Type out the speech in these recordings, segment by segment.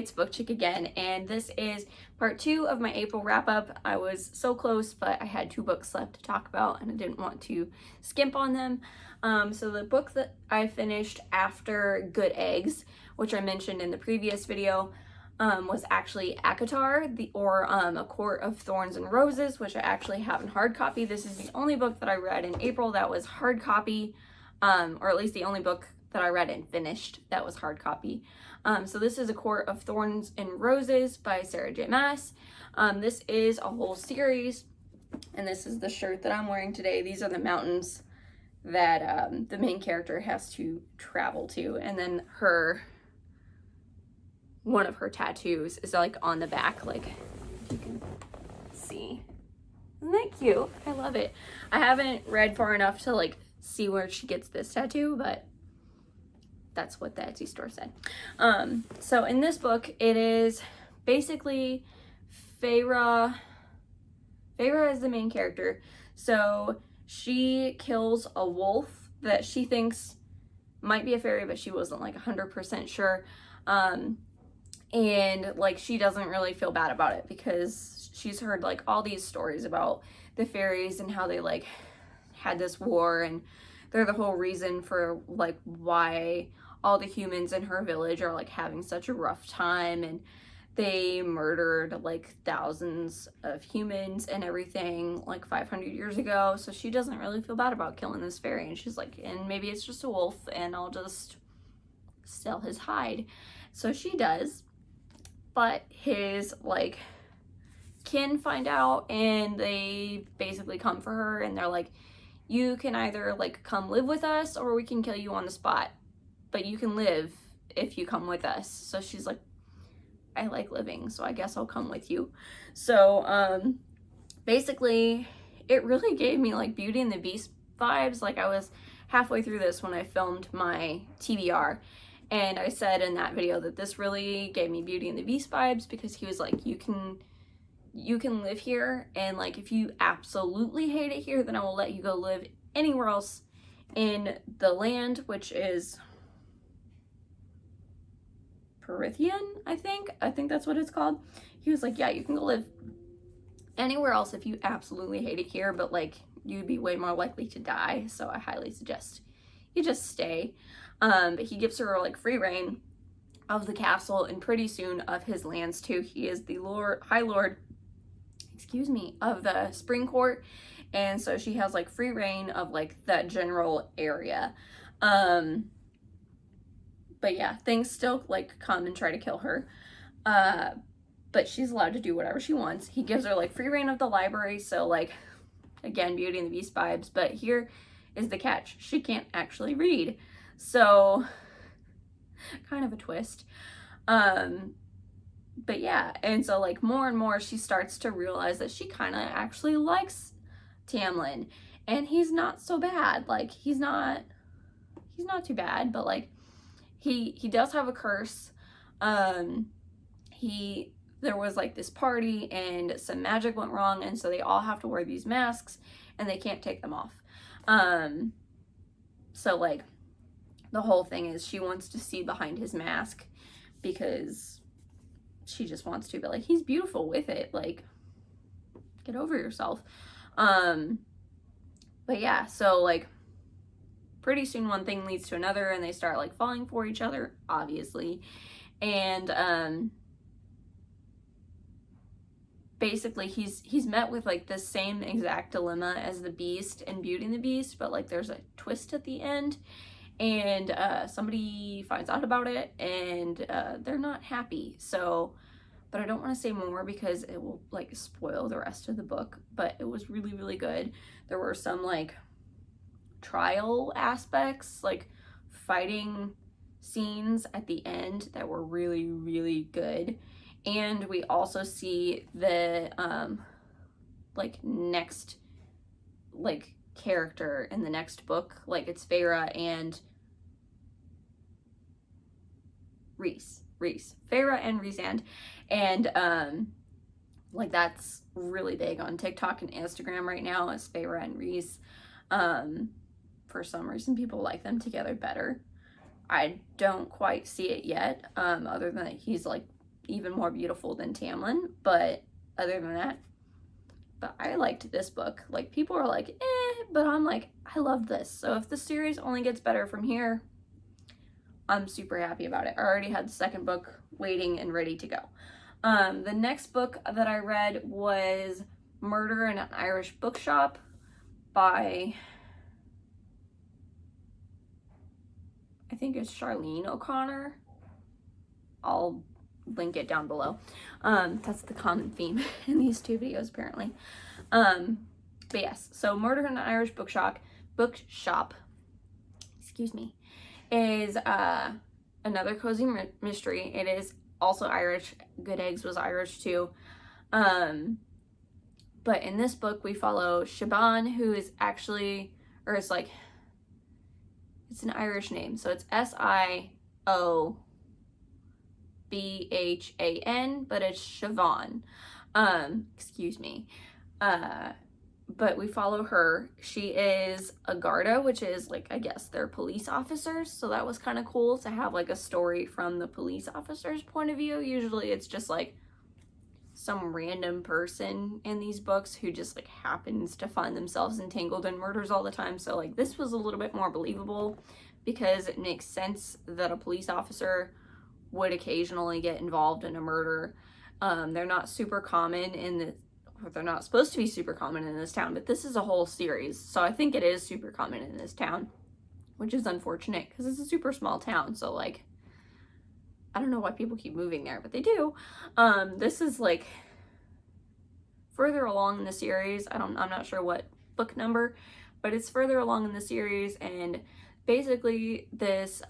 it's Book Chick again, and this is part 2 of my April wrap-up. I was so close, but I had 2 books left to talk about, and I didn't want to skimp on them. So the book that I finished after Good Eggs, which I mentioned in the previous video, was actually ACOTAR, A Court of Thorns and Roses, which I actually have in hard copy. This is the only book that I read in April that was hard copy, or at least the only book that I read and finished that was hard copy. So this is A Court of Thorns and Roses by Sarah J. Maas. This is a whole series, and this is the shirt that I'm wearing today. These are the mountains that the main character has to travel to, and then one of her tattoos is like on the back, like you can see. Isn't that cute? I love it. I haven't read far enough to like see where she gets this tattoo, but that's what the Etsy store said. So in this book, it is basically Feyre is the main character. So she kills a wolf that she thinks might be a fairy, but she wasn't like 100% sure. And like she doesn't really feel bad about it because she's heard like all these stories about the fairies and how they like had this war, and they're the whole reason for like why all the humans in her village are like having such a rough time, and they murdered like thousands of humans and everything like 500 years ago. So she doesn't really feel bad about killing this fairy, and she's like, and maybe it's just a wolf and I'll just sell his hide. So she does, but his like kin find out, and they basically come for her, and they're like, you can either like come live with us or we can kill you on the spot, but you can live if you come with us. So she's like, I like living, so I guess I'll come with you. So basically it really gave me like Beauty and the Beast vibes. Like I was halfway through this when I filmed my TBR, and I said in that video that this really gave me Beauty and the Beast vibes, because he was like, you can live here, and like if you absolutely hate it here, then I will let you go live anywhere else in the land, which is Perithian, I think that's what it's called. He was like, yeah, you can go live anywhere else if you absolutely hate it here, but like you'd be way more likely to die, so I highly suggest you just stay. But he gives her like free reign of the castle and pretty soon of his lands too. He is the High Lord of the Spring Court, and so she has like free reign of like that general area. But yeah, things still like come and try to kill her, but she's allowed to do whatever she wants. He gives her like free reign of the library, so like again, Beauty and the Beast vibes, but here is the catch: she can't actually read, so kind of a twist. But yeah, and so like more and more she starts to realize that she kind of actually likes Tamlin, and he's not so bad. Like he's not too bad, but like he does have a curse. There was like this party and some magic went wrong, and so they all have to wear these masks and they can't take them off. So like the whole thing is she wants to see behind his mask because she just wants to, but like he's beautiful with it, like get over yourself. But yeah, so like pretty soon one thing leads to another, and they start like falling for each other, obviously. And basically he's met with like the same exact dilemma as the Beast and Beauty and the Beast, but like there's a twist at the end, and somebody finds out about it, and they're not happy. So, but I don't want to say more because it will like spoil the rest of the book, but it was really, really good. There were some like trial aspects, like fighting scenes at the end that were really, really good. And we also see the like next like character in the next book, like it's Feyre and Feyre and Rhysand, and like that's really big on TikTok and Instagram right now, is Feyre and Rhys. For some reason people like them together better. I don't quite see it yet, other than that he's like even more beautiful than Tamlin, but other than that, but I liked this book. Like, people are like, but I'm like, I love this. So if the series only gets better from here, I'm super happy about it. I already had the second book waiting and ready to go. The next book that I read was Murder in an Irish Bookshop by, I think it's Carlene O'Connor. I'll link it down below. That's the common theme in these two videos, apparently. But yes, so Murder in an Irish Bookshop, excuse me, is another cozy mystery. It is also Irish. Good Eggs was Irish too. But in this book, we follow Siobhan, who is actually, or it's like, it's an Irish name. So it's Siobhan, but it's Siobhan. Excuse me. But we follow her. She is a Garda, which is like, I guess they're police officers. So that was kind of cool to have like a story from the police officer's point of view. Usually it's just like some random person in these books who just like happens to find themselves entangled in murders all the time. So like this was a little bit more believable because it makes sense that a police officer would occasionally get involved in a murder. They're not super common they're not supposed to be super common in this town, but this is a whole series. So I think it is super common in this town, which is unfortunate because it's a super small town. So like, I don't know why people keep moving there, but they do. This is like further along in the series. I'm not sure what book number, but it's further along in the series. And basically this,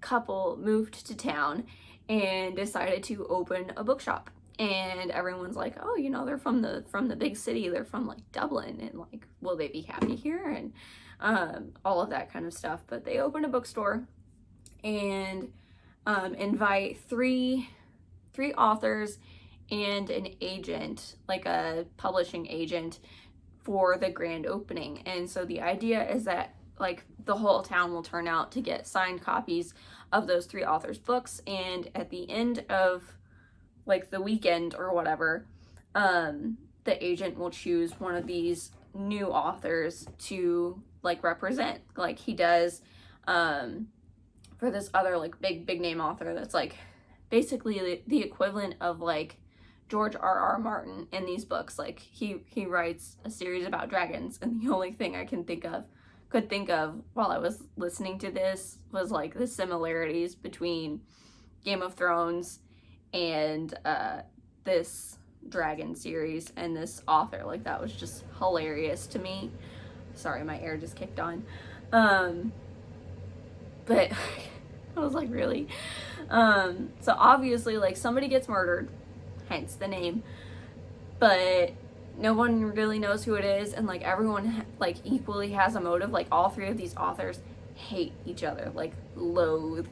couple moved to town and decided to open a bookshop, and everyone's like, oh, you know, they're from the big city, they're from like Dublin, and like, will they be happy here, and all of that kind of stuff. But they open a bookstore and invite three authors and an agent, like a publishing agent, for the grand opening. And so the idea is that like the whole town will turn out to get signed copies of those three authors' books, and at the end of like the weekend or whatever, the agent will choose one of these new authors to like represent, like he does for this other like big name author that's like basically the equivalent of like George R.R. Martin in these books. Like he writes a series about dragons, and the only thing I could think of while I was listening to this was like the similarities between Game of Thrones and this dragon series and this author. Like that was just hilarious to me. Sorry, my air just kicked on. But I was like, really? So obviously like somebody gets murdered, hence the name, but no one really knows who it is, and like everyone like equally has a motive. Like all three of these authors hate each other, like loathe,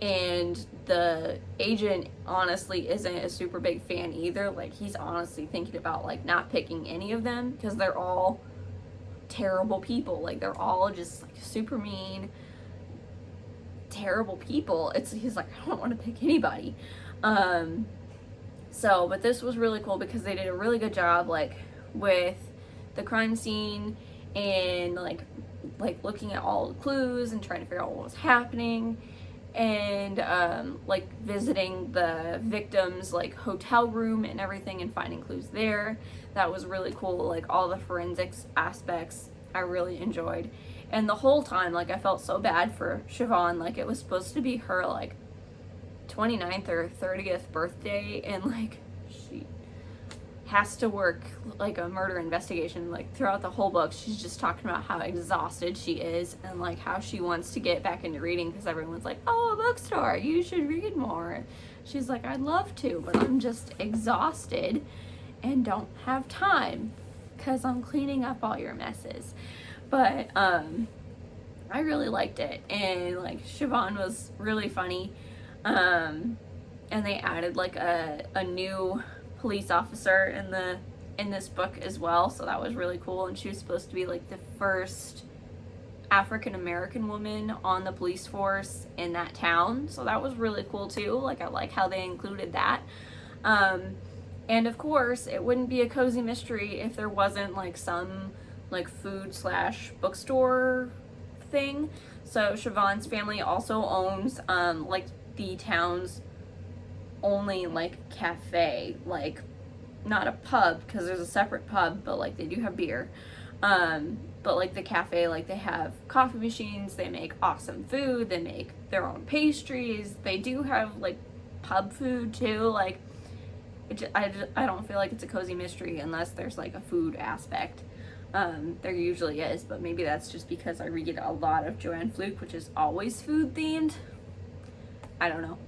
and the agent honestly isn't a super big fan either. Like he's honestly thinking about like not picking any of them because they're all terrible people. Like they're all just like super mean, terrible people. He's like, I don't want to pick anybody. So, but this was really cool because they did a really good job, like, with the crime scene and, like looking at all the clues and trying to figure out what was happening, and, like, visiting the victim's, like, hotel room and everything and finding clues there. That was really cool. Like, all the forensics aspects I really enjoyed. And the whole time, like, I felt so bad for Siobhan. Like, it was supposed to be her, like, 29th or 30th birthday, and like she has to work like a murder investigation. Like throughout the whole book she's just talking about how exhausted she is and like how she wants to get back into reading because everyone's like, oh, a bookstore, you should read more. She's like, I'd love to, but I'm just exhausted and don't have time because I'm cleaning up all your messes. But I really liked it, and like Siobhan was really funny. And they added like a new police officer in this book as well, so that was really cool. And she was supposed to be like the first African-American woman on the police force in that town, so that was really cool too. Like, I like how they included that. And of course, it wouldn't be a cozy mystery if there wasn't like some like food slash bookstore thing. So Siobhan's family also owns like the town's only like cafe, like not a pub because there's a separate pub, but like they do have beer. But like the cafe, like they have coffee machines, they make awesome food, they make their own pastries, they do have like pub food too. Like I don't feel like it's a cozy mystery unless there's like a food aspect. There usually is, but maybe that's just because I read a lot of Joanne Fluke, which is always food themed. I don't know.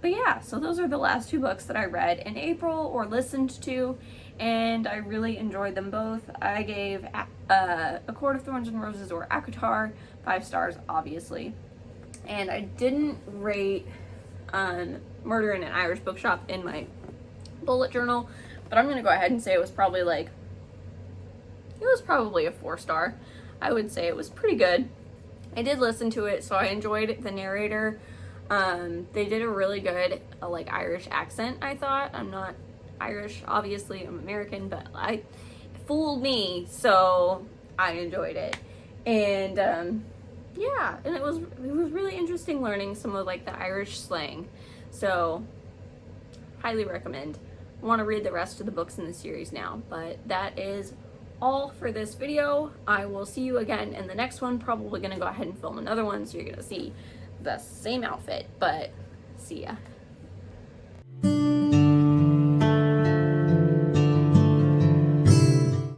But yeah, so those are the last 2 books that I read in April or listened to, and I really enjoyed them both. I gave A Court of Thorns and Roses, or ACOTAR, 5 stars, obviously. And I didn't rate Murder in an Irish Bookshop in my bullet journal, but I'm gonna go ahead and say it was probably a 4 star. I would say it was pretty good. I did listen to it, so I enjoyed the narrator. They did a really good like Irish accent, I thought. I'm not Irish, obviously, I'm American, but it fooled me, so I enjoyed it. And yeah, and it was really interesting learning some of like the Irish slang. So highly recommend. I want to read the rest of the books in the series now, but that is all for this video. I will see you again in the next one. Probably gonna go ahead and film another one, so you're gonna see the same outfit, but see ya.